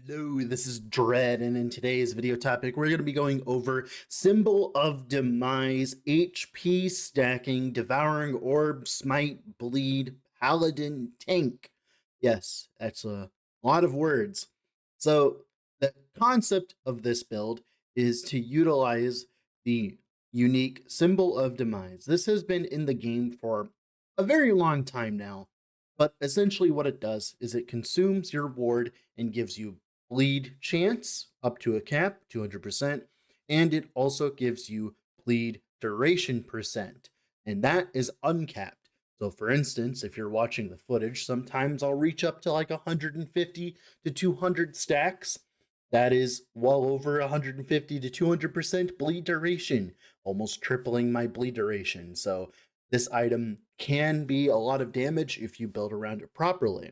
Hello, this is Dread, and in today's video topic, we're going to be going over Symbol of Demise, HP stacking, Devouring Orb, Smite, Bleed, Paladin, Tank. Yes, that's a lot of words. So, the concept of this build is to utilize the unique Symbol of Demise. This has been in the game for a very long time now, but essentially what it does is it consumes your ward and gives you bleed chance up to a cap, 200%, and it also gives you bleed duration percent, and that is uncapped. So, for instance, if you're watching the footage, sometimes I'll reach up to like 150 to 200 stacks. That is well over 150 to 200% bleed duration, almost tripling my bleed duration. So, this item can be a lot of damage if you build around it properly.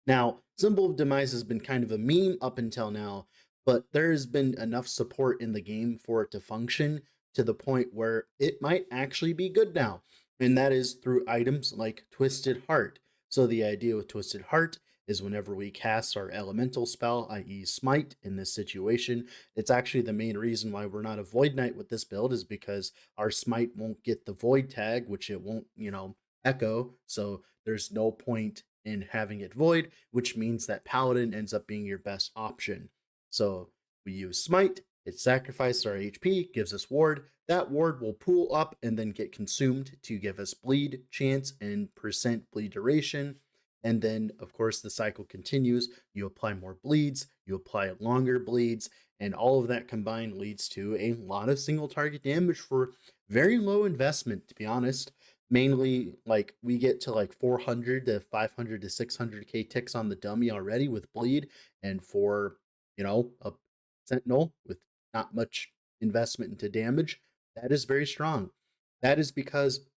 Now, Symbol of Demise has been kind of a meme up until now, but there has been enough support in the game for it to function to the point where it might actually be good now. And that is through items like Twisted Heart. So the idea with Twisted Heart is whenever we cast our elemental spell, i.e. Smite in this situation, it's actually the main reason why we're not a Void Knight with this build is because our Smite won't get the Void tag, which it won't, echo. So there's no point in having it void, which means that Paladin ends up being your best option. So we use Smite, it sacrifices our HP, gives us ward. That ward will pool up and then get consumed to give us bleed chance and percent bleed duration. And then, of course, the cycle continues. You apply more bleeds, you apply longer bleeds, and all of that combined leads to a lot of single target damage for very low investment, to be honest. Mainly, like, we get to like 400 to 500 to 600k ticks on the dummy already with bleed, and for, a sentinel with not much investment into damage, that is very strong. That is because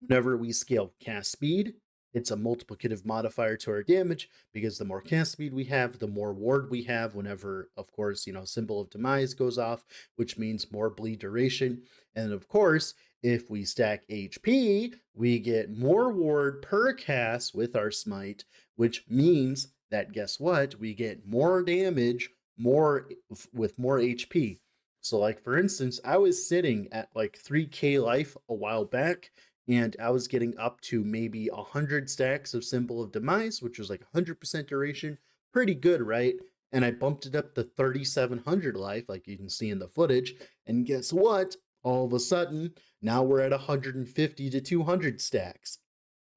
whenever we scale cast speed, it's a multiplicative modifier to our damage because the more cast speed we have, the more ward we have. Whenever, of course, Symbol of Demise goes off, which means more bleed duration. And of course, if we stack HP, we get more ward per cast with our smite, which means that guess what? We get more damage, more with more HP. So, like for instance, I was sitting at like 3k life a while back, and I was getting up to maybe 100 stacks of Symbol of Demise, which was like 100% duration. Pretty good, right? And I bumped it up to 3,700 life, like you can see in the footage. And guess what? All of a sudden, now we're at 150 to 200 stacks.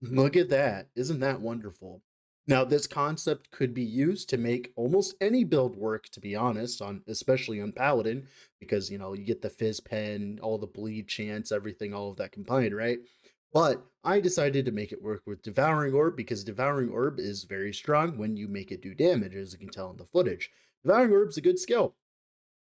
Look at that. Isn't that wonderful? Now, this concept could be used to make almost any build work, to be honest, on especially on Paladin, because you get the fizz pen, all the bleed chance, everything, all of that combined, right? But I decided to make it work with Devouring Orb because Devouring Orb is very strong when you make it do damage, as you can tell in the footage. Devouring Orb's a good skill.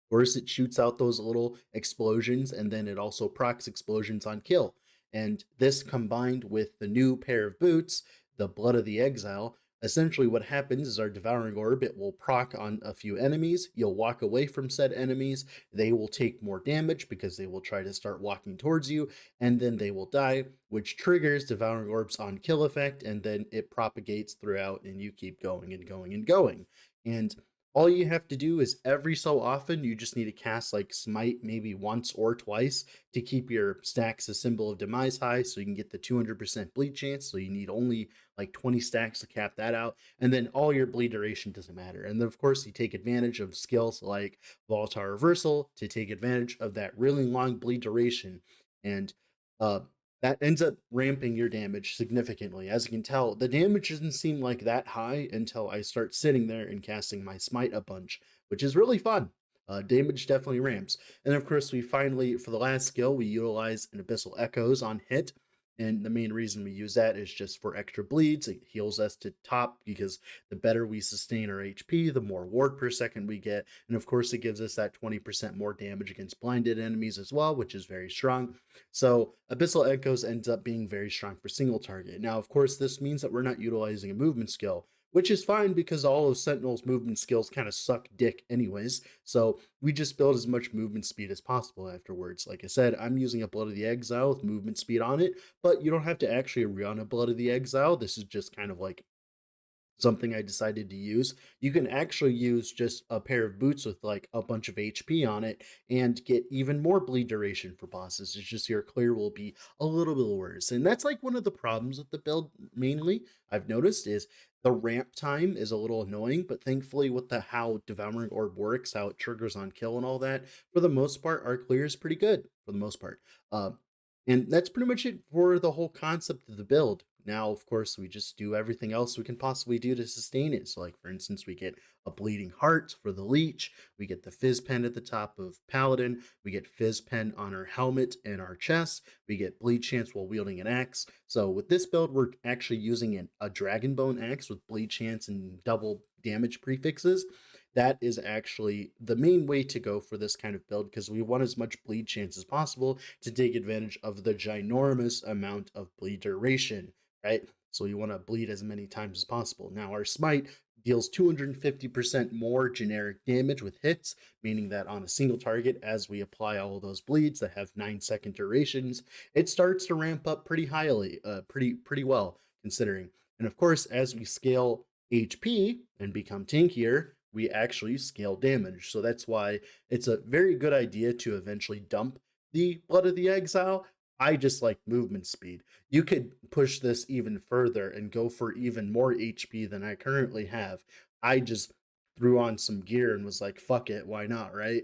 Of course, it shoots out those little explosions, and then it also procs explosions on kill. And this combined with the new pair of boots, the Blood of the Exile, essentially what happens is our Devouring Orb, it will proc on a few enemies. You'll walk away from said enemies. They will take more damage because they will try to start walking towards you, and then they will die, which triggers Devouring Orb's on kill effect, and then it propagates throughout, and you keep going and going and going. And all you have to do is every so often you just need to cast like smite maybe once or twice to keep your stacks a Symbol of Demise high so you can get the 200% bleed chance. So you need only like 20 stacks to cap that out, and then all your bleed duration doesn't matter. And then of course you take advantage of skills like volatile reversal to take advantage of that really long bleed duration. And uh that ends up ramping your damage significantly. As you can tell, the damage doesn't seem like that high until I start sitting there and casting my smite a bunch, which is really fun. Damage definitely ramps. And of course, we finally, for the last skill, we utilize an Abyssal Echoes on hit. And the main reason we use that is just for extra bleeds. It heals us to top because the better we sustain our HP, the more ward per second we get. And of course, it gives us that 20% more damage against blinded enemies as well, which is very strong. So Abyssal Echoes ends up being very strong for single target. Now, of course, this means that we're not utilizing a movement skill, which is fine because all of Sentinel's movement skills kind of suck dick anyways. So we just build as much movement speed as possible afterwards. Like I said, I'm using a Blood of the Exile with movement speed on it, but you don't have to actually run a Blood of the Exile. This is just kind of like something I decided to use. You can actually use just a pair of boots with like a bunch of HP on it and get even more bleed duration for bosses. It's just your clear will be a little bit worse. And that's like one of the problems with the build mainly I've noticed is the ramp time is a little annoying, but thankfully with the how Devouring Orb works, how it triggers on kill and all that, for the most part, our clear is pretty good for the most part. And that's pretty much it for the whole concept of the build. Now, of course, we just do everything else we can possibly do to sustain it. So, like for instance, we get a bleeding heart for the leech, we get the fizz pen at the top of Paladin, we get fizz pen on our helmet and our chest, we get bleed chance while wielding an axe. So with this build, we're actually using a dragon bone axe with bleed chance and double damage prefixes. That is actually the main way to go for this kind of build because we want as much bleed chance as possible to take advantage of the ginormous amount of bleed duration, right? So you want to bleed as many times as possible. Now, our smite deals 250% more generic damage with hits, meaning that on a single target, as we apply all of those bleeds that have 9-second durations, it starts to ramp up pretty highly, pretty well considering. And of course, as we scale HP and become tankier, we actually scale damage. So that's why it's a very good idea to eventually dump the Blood of the Exile. I just like movement speed. You could push this even further and go for even more HP than I currently have. I just threw on some gear and was like, fuck it, why not, right?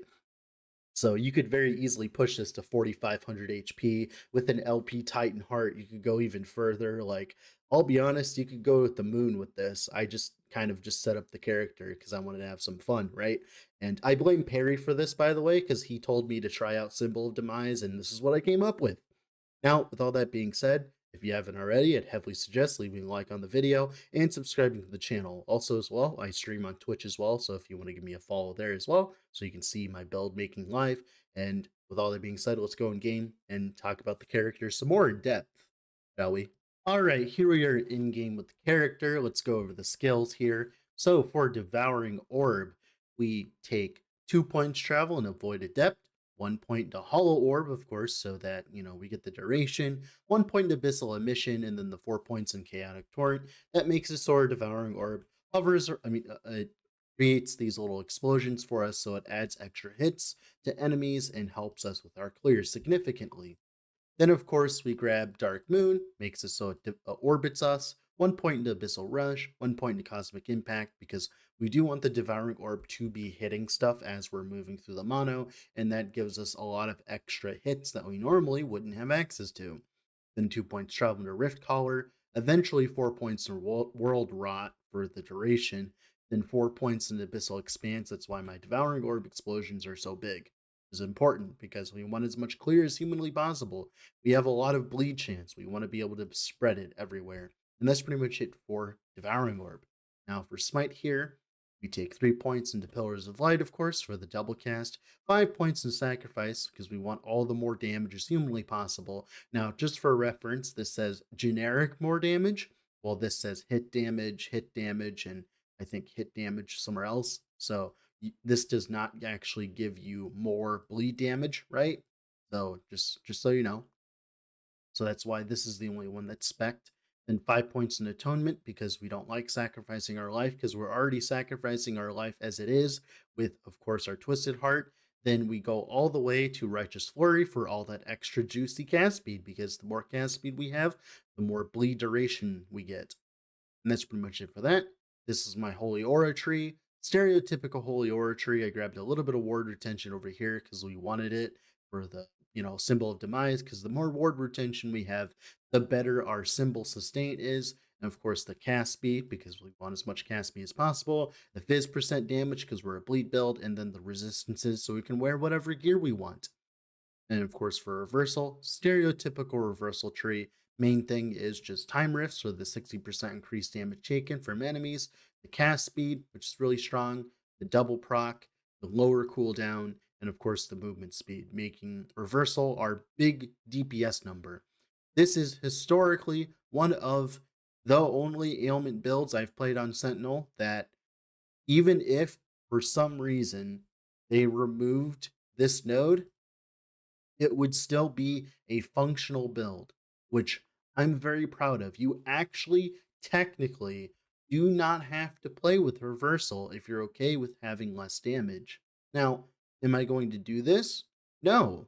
So you could very easily push this to 4,500 HP with an LP Titan Heart. You could go even further. Like, I'll be honest, you could go with the moon with this. I just kind of just set up the character because I wanted to have some fun, right? And I blame Perry for this, by the way, because he told me to try out Symbol of Demise, and this is what I came up with. Now, with all that being said, if you haven't already, I'd heavily suggest leaving a like on the video and subscribing to the channel. Also, as well, I stream on Twitch as well, so if you want to give me a follow there as well, so you can see my build making live. And with all that being said, let's go in game and talk about the characters some more in depth, shall we? All right, here we are in game with the character. Let's go over the skills here. So for Devouring Orb, we take 2 points travel and avoid adept, 1 point to Hollow Orb, of course, so that, we get the duration, 1 point to Abyssal Emission, and then the 4 points in Chaotic Torrent. That makes it so our Devouring Orb hovers, it creates these little explosions for us, so it adds extra hits to enemies and helps us with our clears significantly. Then, of course, we grab Dark Moon, makes it so it orbits us. 1 point into Abyssal Rush, 1 point into Cosmic Impact, because we do want the Devouring Orb to be hitting stuff as we're moving through the mono, and that gives us a lot of extra hits that we normally wouldn't have access to. Then 2 points travel to Rift Collar, eventually 4 points to World Rot for the duration, then 4 points in Abyssal Expanse. That's why my Devouring Orb explosions are so big. Is important because we want as much clear as humanly possible. We have a lot of bleed chance. We want to be able to spread it everywhere. And that's pretty much it for Devouring Orb. Now for Smite here, we take 3 points into Pillars of Light, of course, for the double cast, 5 points in Sacrifice, because we want all the more damage as humanly possible. Now, just for reference, this says generic more damage, while this says hit damage, and I think hit damage somewhere else. So this does not actually give you more bleed damage, right? So just so you know. So that's why this is the only one that's spec'd. Then 5 points in atonement because we don't like sacrificing our life because we're already sacrificing our life as it is with, of course, our twisted heart. Then we go all the way to Righteous Flurry for all that extra juicy cast speed because the more cast speed we have, the more bleed duration we get. And that's pretty much it for that. This is my Holy Aura tree. Stereotypical Holy Aura tree. I grabbed a little bit of ward retention over here because we wanted it for the, symbol of demise. Because the more ward retention we have, the better our symbol sustain is. And of course, the cast speed because we want as much cast speed as possible. The fizz percent damage because we're a bleed build. And then the resistances so we can wear whatever gear we want. And of course, for reversal, stereotypical reversal tree. Main thing is just time rifts, so the 60% increased damage taken from enemies, the cast speed, which is really strong, the double proc, the lower cooldown, and of course the movement speed, making reversal our big DPS number. This is historically one of the only ailment builds I've played on Sentinel that even if for some reason they removed this node, it would still be a functional build, which I'm very proud of. You actually technically do not have to play with reversal if you're okay with having less damage. Now, am I going to do this? No,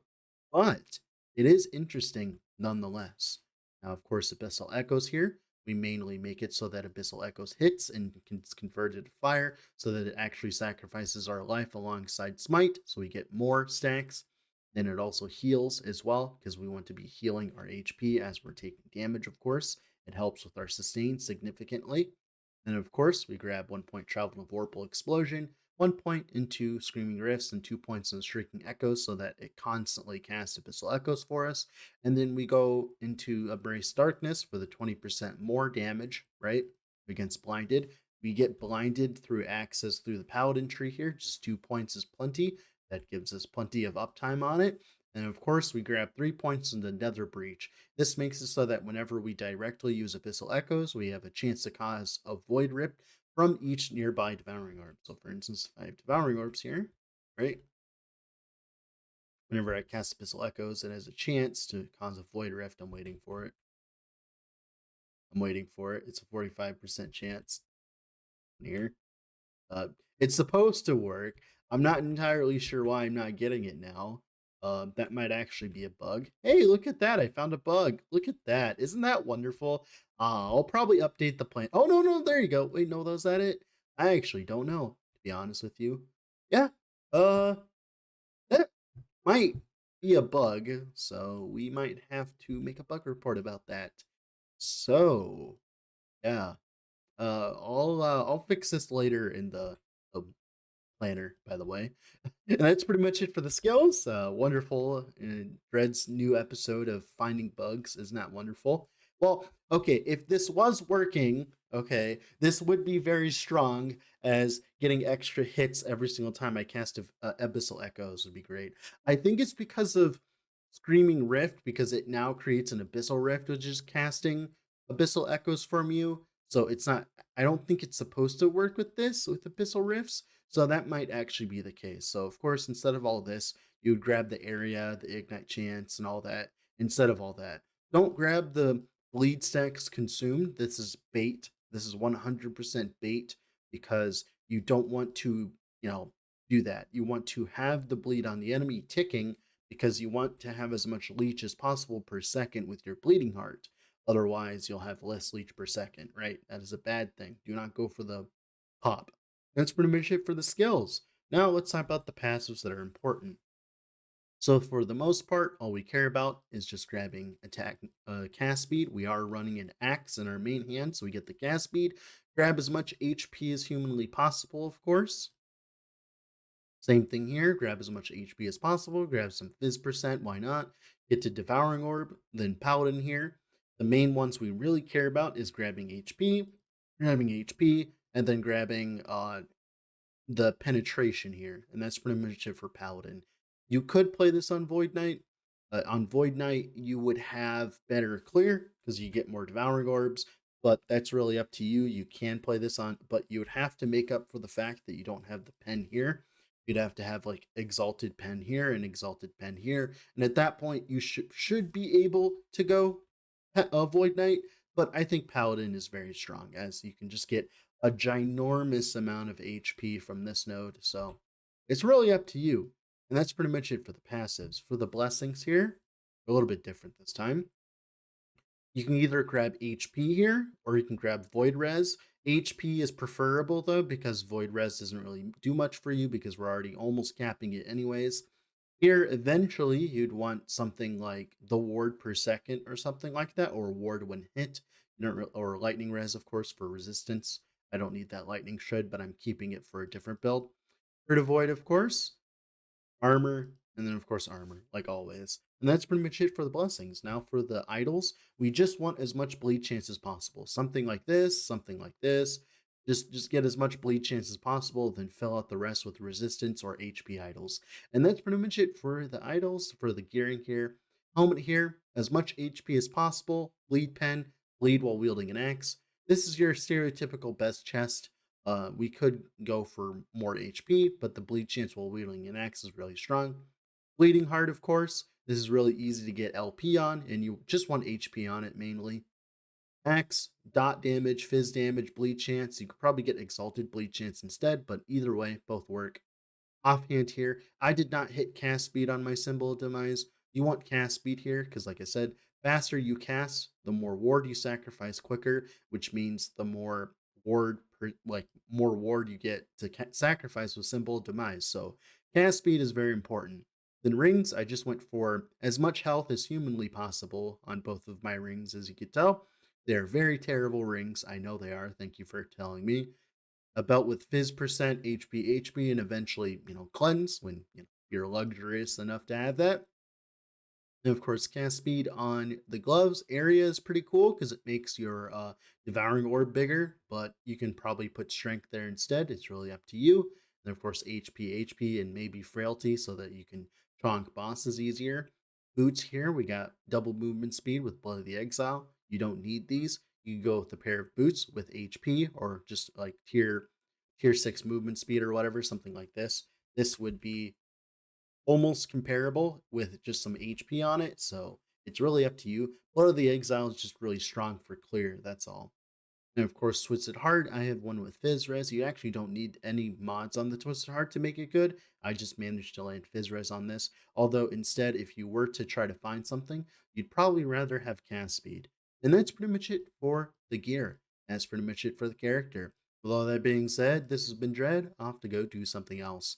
but it is interesting nonetheless. Now, of course, Abyssal Echoes here, we mainly make it so that Abyssal Echoes hits and gets converted to fire so that it actually sacrifices our life alongside Smite, so we get more stacks. Then it also heals as well, because we want to be healing our HP as we're taking damage, of course. It helps with our sustain significantly. And of course, we grab 1 point Travel of Vorpal Explosion, 1 point into Screaming Rifts, and 2 points in Shrieking Echoes so that it constantly casts Abyssal Echoes for us. And then we go into Embrace Darkness for the 20% more damage, right? Against Blinded. We get blinded through access through the Paladin tree here. Just 2 points is plenty. That gives us plenty of uptime on it. And of course, we grab 3 points in the Nether Breach. This makes it so that whenever we directly use Abyssal Echoes, we have a chance to cause a Void Rip from each nearby Devouring Orb. So for instance, if I have Devouring Orbs here, right? Whenever I cast Abyssal Echoes, it has a chance to cause a Void Rift. I'm waiting for it. It's a 45% chance here. It's supposed to work. I'm not entirely sure why I'm not getting it now. That might actually be a bug. Hey, look at that. I found a bug. Look at that. Isn't that wonderful? I'll probably update the plan. Oh, no, no. There you go. Wait, no, was that it? I actually don't know, to be honest with you. Yeah. That might be a bug. So we might have to make a bug report about that. So, yeah. I'll fix this later in the planner, by the way. And that's pretty much it for the skills. Wonderful. Dred's new episode of Finding Bugs. Isn't that wonderful? Well, okay, if this was working, okay, this would be very strong as getting extra hits every single time I cast Abyssal Echoes would be great. I think it's because of Screaming Rift, because it now creates an Abyssal Rift, which is casting Abyssal Echoes from you. So it's not, I don't think it's supposed to work with this, with Abyssal Rifts. So that might actually be the case. So of course, instead of all this, you would grab the area, the ignite chance, and all that. Instead of all that, don't grab the bleed stacks consumed. This is bait. This is 100% bait because you don't want to, do that. You want to have the bleed on the enemy ticking because you want to have as much leech as possible per second with your bleeding heart. Otherwise, you'll have less leech per second, right? That is a bad thing. Do not go for the pop. That's pretty much it for the skills. Now let's talk about the passives that are important. So for the most part, all we care about is just grabbing attack cast speed. We are running an axe in our main hand, so we get the cast speed. Grab as much HP as humanly possible, of course. Same thing here, grab as much HP as possible, grab some Fizz percent, why not? Get to Devouring Orb, then Paladin here. The main ones we really care about is grabbing HP, and then grabbing the penetration here, and that's pretty much it for Paladin. You could play this on Void Knight. On Void Knight, you would have better clear because you get more Devouring Orbs, but that's really up to you. You can play this on, but you would have to make up for the fact that you don't have the pen here. You'd have to have like Exalted Pen here and Exalted Pen here, and at that point, you should be able to go Void Knight. But I think Paladin is very strong, as you can just get a ginormous amount of HP from this node. So it's really up to you. And that's pretty much it for the passives. For the blessings here, a little bit different this time. You can either grab HP here, or you can grab Void Res. HP is preferable though, because Void Res doesn't really do much for you because we're already almost capping it anyways. Here, eventually, you'd want something like the ward per second or something like that, or ward when hit, or lightning res, of course, for resistance. I don't need that lightning shred, but I'm keeping it for a different build. Crit Avoid, of course, armor, and then of course armor, like always. And that's pretty much it for the blessings. Now for the idols, we just want as much bleed chance as possible. Something like this, something like this. Just get as much bleed chance as possible, then fill out the rest with resistance or HP idols. And that's pretty much it for the idols, for the gearing here. Helmet here, as much HP as possible, bleed pen, bleed while wielding an axe. This is your stereotypical best chest. We could go for more HP, but the bleed chance while wielding an axe is really strong. Bleeding Heart, of course. This is really easy to get LP on, and you just want HP on it mainly. Axe, dot damage, fizz damage, bleed chance. You could probably get exalted bleed chance instead, but either way, both work. Offhand here, I did not hit cast speed on my symbol of demise. You want cast speed here because, like I said, faster you cast, the more ward you sacrifice quicker, which means the more more ward you get to sacrifice with symbol of demise. So cast speed is very important. Then rings, I just went for as much health as humanly possible on both of my rings, as you could tell. They're very terrible rings. I know they are. Thank you for telling me. A belt with fizz percent, HP, and eventually, cleanse when you're luxurious enough to have that. And of course, cast speed on the gloves area is pretty cool because it makes your devouring orb bigger, but you can probably put strength there instead. It's really up to you. And of course, HP, and maybe frailty so that you can chonk bosses easier. Boots here, we got double movement speed with Blood of the Exile. You don't need these. You can go with a pair of boots with HP or just like tier 6 movement speed or whatever, something like this. This would be almost comparable with just some HP on it, so it's really up to you. Blood of the Exile is just really strong for clear, that's all. And of course, Twisted Heart, I have one with Fizz Res. You actually don't need any mods on the Twisted Heart to make it good. I just managed to land Fizz Res on this. Although, instead, if you were to try to find something, you'd probably rather have cast speed. And that's pretty much it for the gear. That's pretty much it for the character. With all that being said, this has been Dread. Off to go do something else.